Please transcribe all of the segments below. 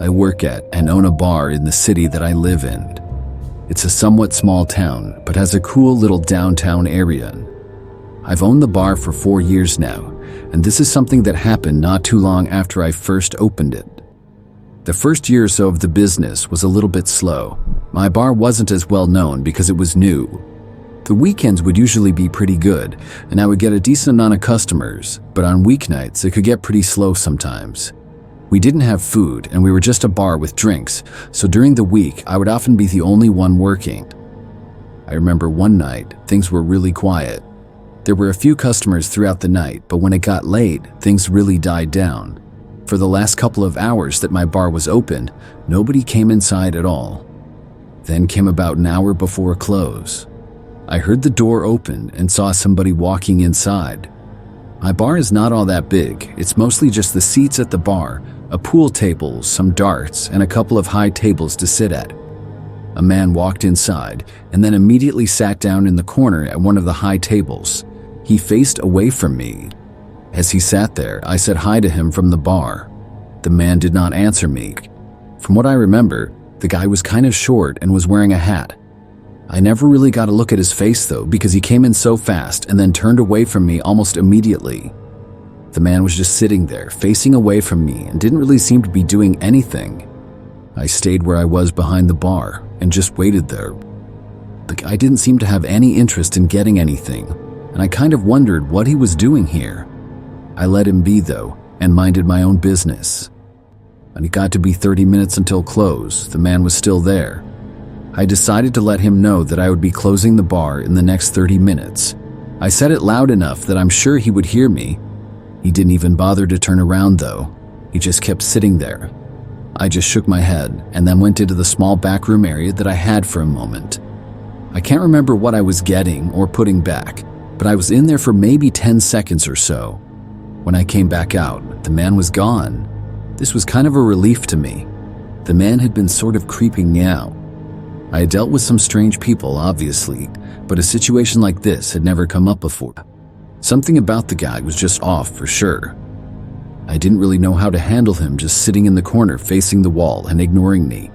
I work at and own a bar in the city that I live in. It's a somewhat small town, but has a cool little downtown area. I've owned the bar for 4 years now, and this is something that happened not too long after I first opened it. The first year or so of the business was a little bit slow. My bar wasn't as well known because it was new. The weekends would usually be pretty good, and I would get a decent amount of customers, but on weeknights it could get pretty slow sometimes. We didn't have food, and we were just a bar with drinks, so during the week I would often be the only one working. I remember one night, things were really quiet. There were a few customers throughout the night, but when it got late, things really died down. For the last couple of hours that my bar was open, nobody came inside at all. Then came about an hour before close. I heard the door open and saw somebody walking inside. My bar is not all that big. It's mostly just the seats at the bar, a pool table, some darts, and a couple of high tables to sit at. A man walked inside and then immediately sat down in the corner at one of the high tables. He faced away from me. As he sat there, I said hi to him from the bar. The man did not answer me. From what I remember, the guy was kind of short and was wearing a hat. I never really got a look at his face though, because he came in so fast and then turned away from me almost immediately. The man was just sitting there, facing away from me, and didn't really seem to be doing anything. I stayed where I was behind the bar and just waited there. The guy didn't seem to have any interest in getting anything, and I kind of wondered what he was doing here. I let him be though, and minded my own business. When it got to be 30 minutes until close, the man was still there. I decided to let him know that I would be closing the bar in the next 30 minutes. I said it loud enough that I'm sure he would hear me. He didn't even bother to turn around though. He just kept sitting there. I just shook my head and then went into the small backroom area that I had for a moment. I can't remember what I was getting or putting back, but I was in there for maybe 10 seconds or so. When I came back out, the man was gone. This was kind of a relief to me. The man had been sort of creeping me out. I had dealt with some strange people, obviously, but a situation like this had never come up before. Something about the guy was just off for sure. I didn't really know how to handle him just sitting in the corner facing the wall and ignoring me.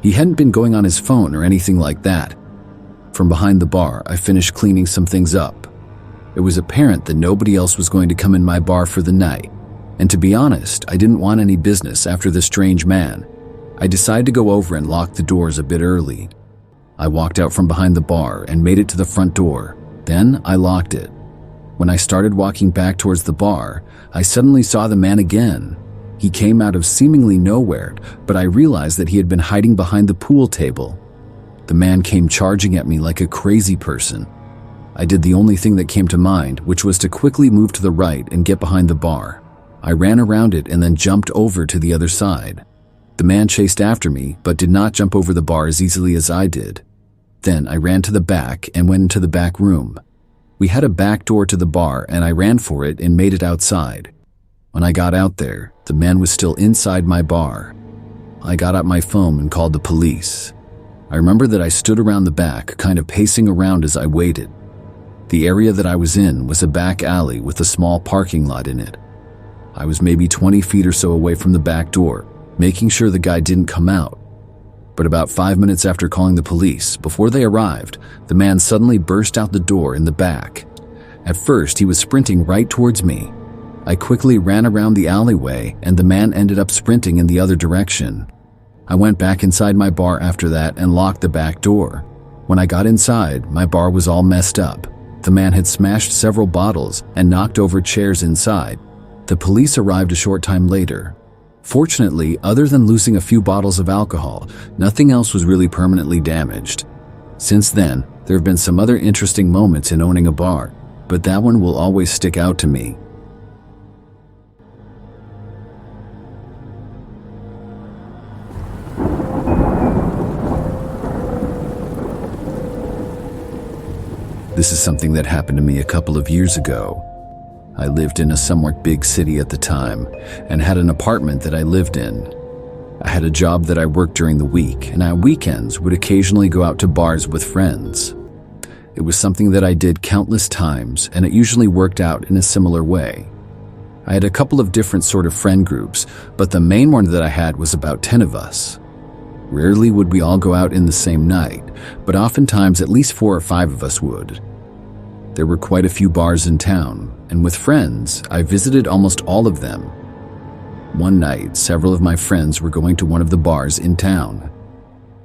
He hadn't been going on his phone or anything like that. From behind the bar, I finished cleaning some things up. It was apparent that nobody else was going to come in my bar for the night, and to be honest, I didn't want any business after the strange man. I decided to go over and lock the doors a bit early. I walked out from behind the bar and made it to the front door. Then I locked it. When I started walking back towards the bar, I suddenly saw the man again. He came out of seemingly nowhere, but I realized that he had been hiding behind the pool table. The man came charging at me like a crazy person. I did the only thing that came to mind, which was to quickly move to the right and get behind the bar. I ran around it and then jumped over to the other side. The man chased after me, but did not jump over the bar as easily as I did. Then I ran to the back and went into the back room. We had a back door to the bar and I ran for it and made it outside. When I got out there, the man was still inside my bar. I got out my phone and called the police. I remember that I stood around the back, kind of pacing around as I waited. The area that I was in was a back alley with a small parking lot in it. I was maybe 20 feet or so away from the back door, making sure the guy didn't come out. But about 5 minutes after calling the police, before they arrived, the man suddenly burst out the door in the back. At first, he was sprinting right towards me. I quickly ran around the alleyway, and the man ended up sprinting in the other direction. I went back inside my bar after that and locked the back door. When I got inside, my bar was all messed up. The man had smashed several bottles and knocked over chairs inside. The police arrived a short time later. Fortunately, other than losing a few bottles of alcohol, nothing else was really permanently damaged. Since then, there have been some other interesting moments in owning a bar, but that one will always stick out to me. This is something that happened to me a couple of years ago. I lived in a somewhat big city at the time and had an apartment that I lived in. I had a job that I worked during the week, and on weekends would occasionally go out to bars with friends. It was something that I did countless times, and it usually worked out in a similar way. I had a couple of different sort of friend groups, but the main one that I had was about 10 of us. Rarely would we all go out in the same night, but oftentimes at least 4 or 5 of us would. There were quite a few bars in town, and with friends, I visited almost all of them. One night, several of my friends were going to one of the bars in town.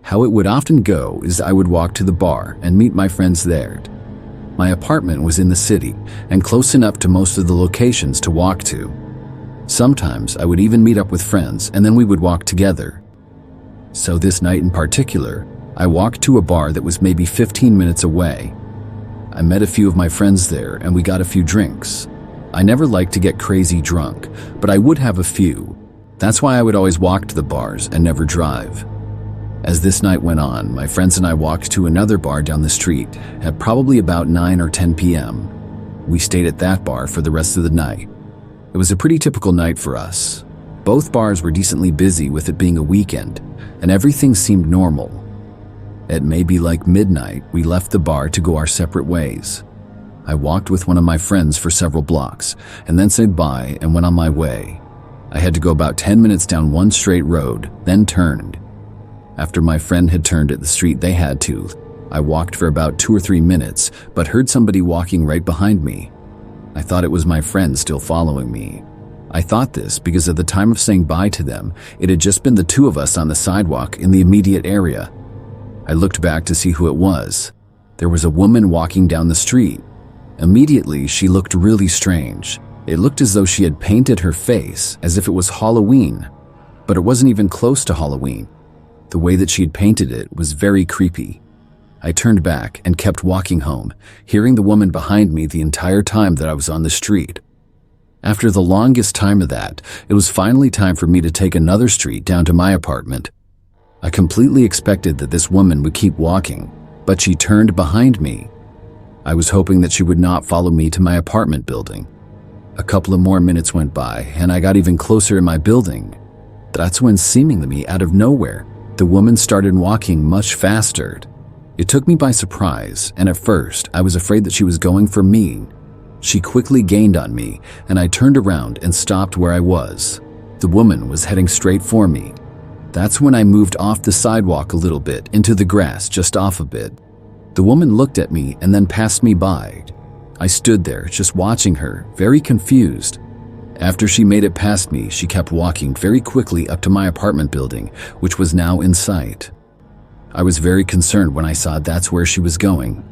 How it would often go is I would walk to the bar and meet my friends there. My apartment was in the city and close enough to most of the locations to walk to. Sometimes I would even meet up with friends and then we would walk together. So this night in particular, I walked to a bar that was maybe 15 minutes away. I met a few of my friends there and we got a few drinks. I never liked to get crazy drunk, but I would have a few. That's why I would always walk to the bars and never drive. As this night went on, my friends and I walked to another bar down the street at probably about 9 or 10 p.m. We stayed at that bar for the rest of the night. It was a pretty typical night for us. Both bars were decently busy with it being a weekend, and everything seemed normal. At maybe like midnight, we left the bar to go our separate ways. I walked with one of my friends for several blocks, and then said bye and went on my way. I had to go about 10 minutes down one straight road, then turned. After my friend had turned at the street they had to, I walked for about 2 or 3 minutes, but heard somebody walking right behind me. I thought it was my friend still following me. I thought this because at the time of saying bye to them, it had just been the 2 of us on the sidewalk in the immediate area. I looked back to see who it was. There was a woman walking down the street. Immediately, she looked really strange. It looked as though she had painted her face as if it was Halloween, but it wasn't even close to Halloween. The way that she had painted it was very creepy. I turned back and kept walking home, hearing the woman behind me the entire time that I was on the street. After the longest time of that, it was finally time for me to take another street down to my apartment. I completely expected that this woman would keep walking, but she turned behind me. I was hoping that she would not follow me to my apartment building. A couple of more minutes went by, and I got even closer in my building. That's when, seemingly out of nowhere, the woman started walking much faster. It took me by surprise, and at first, I was afraid that she was going for me. She quickly gained on me, and I turned around and stopped where I was. The woman was heading straight for me. That's when I moved off the sidewalk a little bit into the grass just off a bit. The woman looked at me and then passed me by. I stood there just watching her, very confused. After she made it past me, she kept walking very quickly up to my apartment building, which was now in sight. I was very concerned when I saw that's where she was going.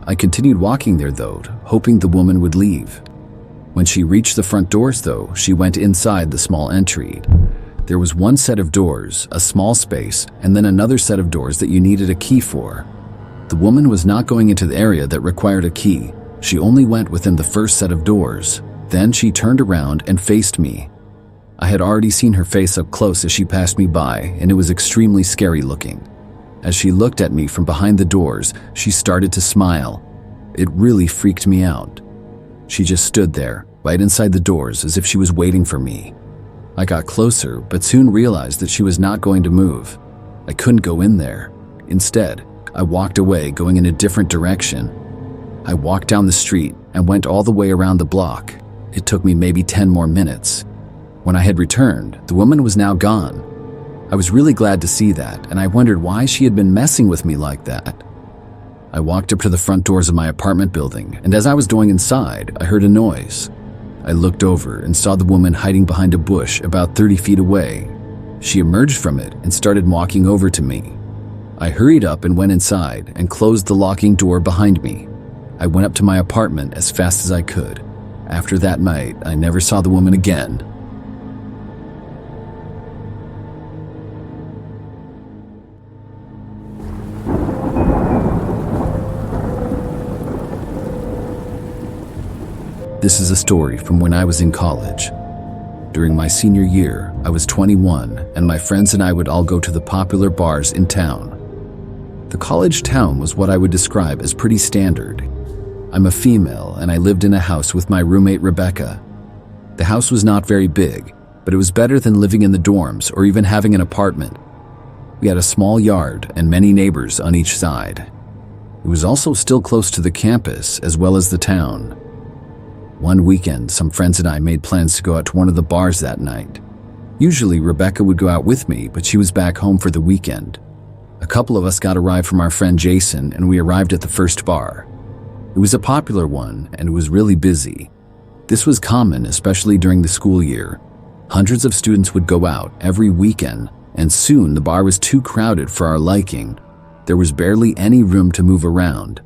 I continued walking there though, hoping the woman would leave. When she reached the front doors though, she went inside the small entry. There was one set of doors, a small space, and then another set of doors that you needed a key for. The woman was not going into the area that required a key. She only went within the first set of doors. Then she turned around and faced me. I had already seen her face up close as she passed me by, and it was extremely scary looking. As she looked at me from behind the doors, she started to smile. It really freaked me out. She just stood there, right inside the doors, as if she was waiting for me. I got closer, but soon realized that she was not going to move. I couldn't go in there. Instead, I walked away, going in a different direction. I walked down the street and went all the way around the block. It took me maybe 10 more minutes. When I had returned, the woman was now gone. I was really glad to see that, and I wondered why she had been messing with me like that. I walked up to the front doors of my apartment building, and as I was going inside, I heard a noise. I looked over and saw the woman hiding behind a bush about 30 feet away. She emerged from it and started walking over to me. I hurried up and went inside and closed the locking door behind me. I went up to my apartment as fast as I could. After that night, I never saw the woman again. This is a story from when I was in college. During my senior year, I was 21, and my friends and I would all go to the popular bars in town. The college town was what I would describe as pretty standard. I'm a female, and I lived in a house with my roommate Rebecca. The house was not very big, but it was better than living in the dorms or even having an apartment. We had a small yard and many neighbors on each side. It was also still close to the campus as well as the town. One weekend, some friends and I made plans to go out to one of the bars that night. Usually, Rebecca would go out with me, but she was back home for the weekend. A couple of us got a ride from our friend Jason, and we arrived at the first bar. It was a popular one, and it was really busy. This was common, especially during the school year. Hundreds of students would go out every weekend, and soon the bar was too crowded for our liking. There was barely any room to move around.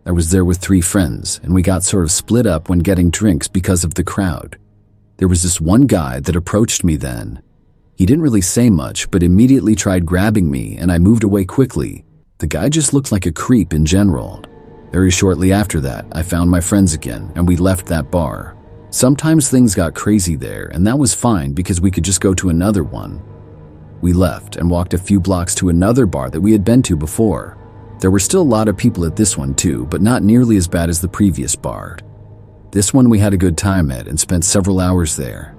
I was there with 3 friends, and we got sort of split up when getting drinks because of the crowd. There was this one guy that approached me then. He didn't really say much, but immediately tried grabbing me, and I moved away quickly. The guy just looked like a creep in general. Very shortly after that, I found my friends again, and we left that bar. Sometimes things got crazy there, and that was fine because we could just go to another one. We left and walked a few blocks to another bar that we had been to before. There were still a lot of people at this one too, but not nearly as bad as the previous bar. This one we had a good time at and spent several hours there.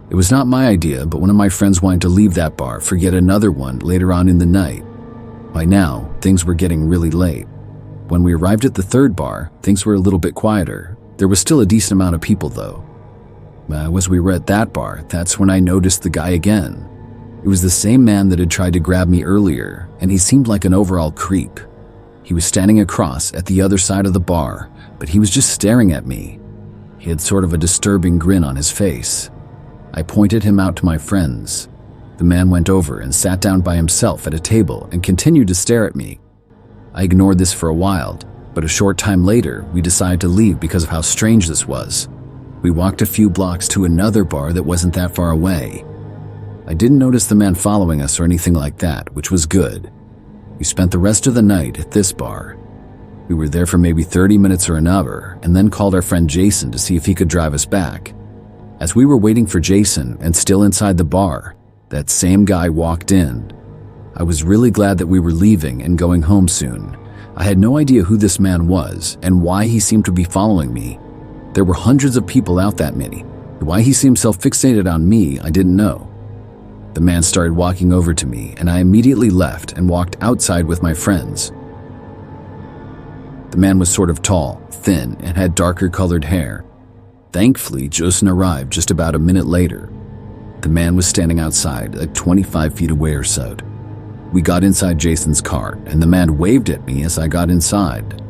It was not my idea, but one of my friends wanted to leave that bar for yet another one later on in the night. By now, things were getting really late. When we arrived at the third bar, things were a little bit quieter. There was still a decent amount of people though. As we were at that bar, that's when I noticed the guy again. It was the same man that had tried to grab me earlier, and he seemed like an overall creep. He was standing across at the other side of the bar, but he was just staring at me. He had sort of a disturbing grin on his face. I pointed him out to my friends. The man went over and sat down by himself at a table and continued to stare at me. I ignored this for a while, but a short time later, we decided to leave because of how strange this was. We walked a few blocks to another bar that wasn't that far away. I didn't notice the man following us or anything like that, which was good. We spent the rest of the night at this bar. We were there for maybe 30 minutes or an hour, and then called our friend Jason to see if he could drive us back. As we were waiting for Jason and still inside the bar, that same guy walked in. I was really glad that we were leaving and going home soon. I had no idea who this man was and why he seemed to be following me. There were hundreds of people out that many. Why he seemed so fixated on me, I didn't know. The man started walking over to me, and I immediately left and walked outside with my friends. The man was sort of tall, thin, and had darker colored hair. Thankfully, Jason arrived just about a minute later. The man was standing outside, like 25 feet away or so. We got inside Jason's car, and the man waved at me as I got inside.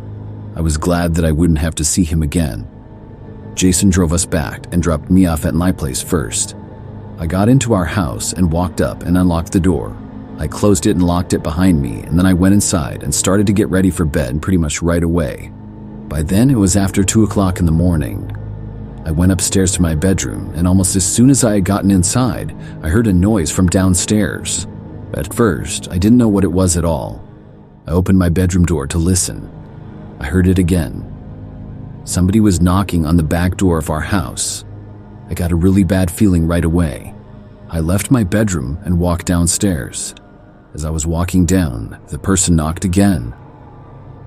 I was glad that I wouldn't have to see him again. Jason drove us back and dropped me off at my place first. I got into our house and walked up and unlocked the door. I closed it and locked it behind me, and then I went inside and started to get ready for bed pretty much right away. By then, it was after 2 o'clock in the morning. I went upstairs to my bedroom, and almost as soon as I had gotten inside, I heard a noise from downstairs. At first, I didn't know what it was at all. I opened my bedroom door to listen. I heard it again. Somebody was knocking on the back door of our house. I got a really bad feeling right away. I left my bedroom and walked downstairs. As I was walking down, the person knocked again.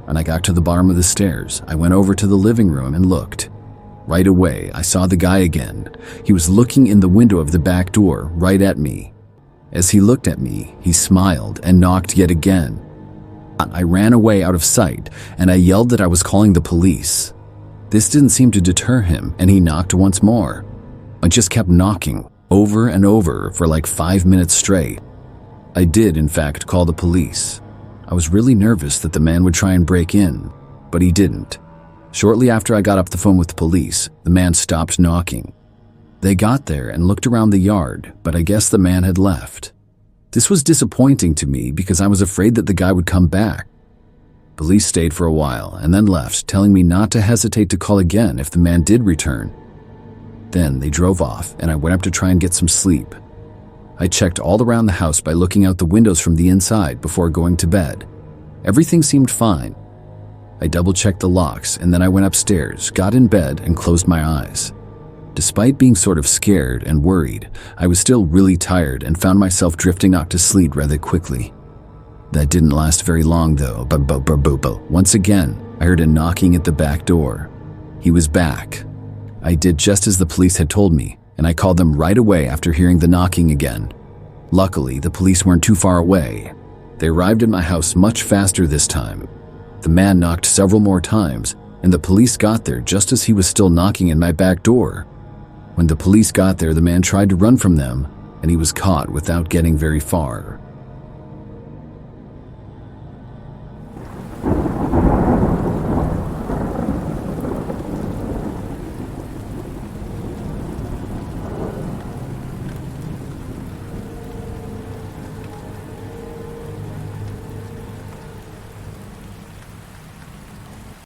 When I got to the bottom of the stairs, I went over to the living room and looked. Right away, I saw the guy again. He was looking in the window of the back door, right at me. As he looked at me, he smiled and knocked yet again. I ran away out of sight, and I yelled that I was calling the police. This didn't seem to deter him, and he knocked once more. I just kept knocking, over and over, for like 5 minutes straight. I did, in fact, call the police. I was really nervous that the man would try and break in, but he didn't. Shortly after I got off the phone with the police, the man stopped knocking. They got there and looked around the yard, but I guess the man had left. This was disappointing to me because I was afraid that the guy would come back. Police stayed for a while and then left, telling me not to hesitate to call again if the man did return. Then they drove off, and I went up to try and get some sleep. I checked all around the house by looking out the windows from the inside before going to bed. Everything seemed fine. I double-checked the locks, and then I went upstairs, got in bed, and closed my eyes. Despite being sort of scared and worried, I was still really tired and found myself drifting off to sleep rather quickly. That didn't last very long, though. Once again, I heard a knocking at the back door. He was back. I did just as the police had told me, and I called them right away after hearing the knocking again. Luckily, the police weren't too far away. They arrived at my house much faster this time. The man knocked several more times, and the police got there just as he was still knocking at my back door. When the police got there, the man tried to run from them, and he was caught without getting very far.